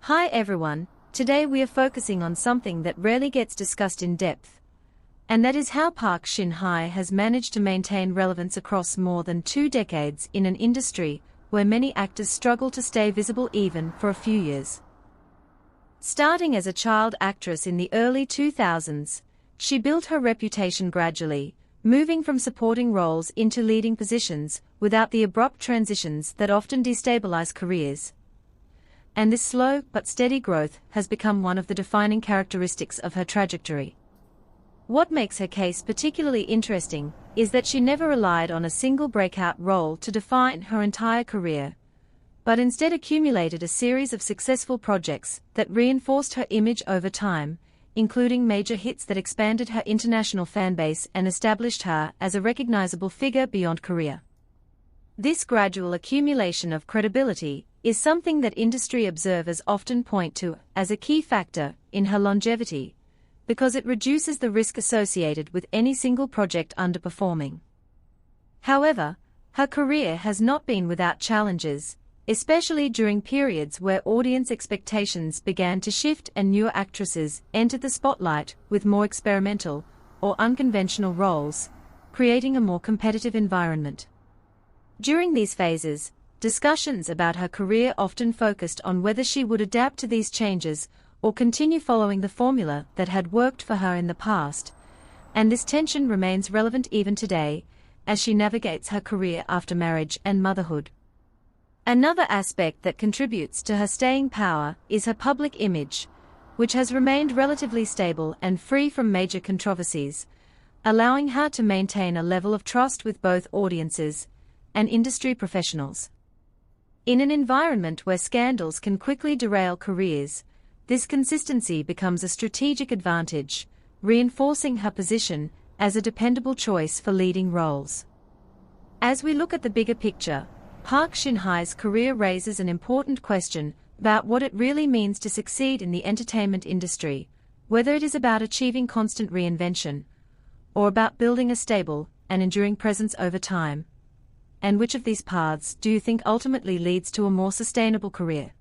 Hi everyone, today we are focusing on something that rarely gets discussed in depth. And that is how Park Shin Hye has managed to maintain relevance across more than 2 decades in an industry where many actors struggle to stay visible even for a few years. Starting as a child actress in the early 2000s, she built her reputation gradually, moving from supporting roles into leading positions without the abrupt transitions that often destabilize careers. And this slow but steady growth has become one of the defining characteristics of her trajectory. What makes her case particularly interesting is that she never relied on a single breakout role to define her entire career, but instead accumulated a series of successful projects that reinforced her image over time, including major hits that expanded her international fanbase and established her as a recognizable figure beyond Korea. This gradual accumulation of credibility is something that industry observers often point to as a key factor in her longevity, because it reduces the risk associated with any single project underperforming. However, her career has not been without challenges, especially during periods where audience expectations began to shift and newer actresses entered the spotlight with more experimental or unconventional roles, creating a more competitive environment. During these phases, discussions about her career often focused on whether she would adapt to these changes or continue following the formula that had worked for her in the past, and this tension remains relevant even today, as she navigates her career after marriage and motherhood. Another aspect that contributes to her staying power is her public image, which has remained relatively stable and free from major controversies, allowing her to maintain a level of trust with both audiences and industry professionals. In an environment where scandals can quickly derail careers, this consistency becomes a strategic advantage, reinforcing her position as a dependable choice for leading roles. As we look at the bigger picture, Park Shin Hye's career raises an important question about what it really means to succeed in the entertainment industry, whether it is about achieving constant reinvention, or about building a stable and enduring presence over time. And which of these paths do you think ultimately leads to a more sustainable career?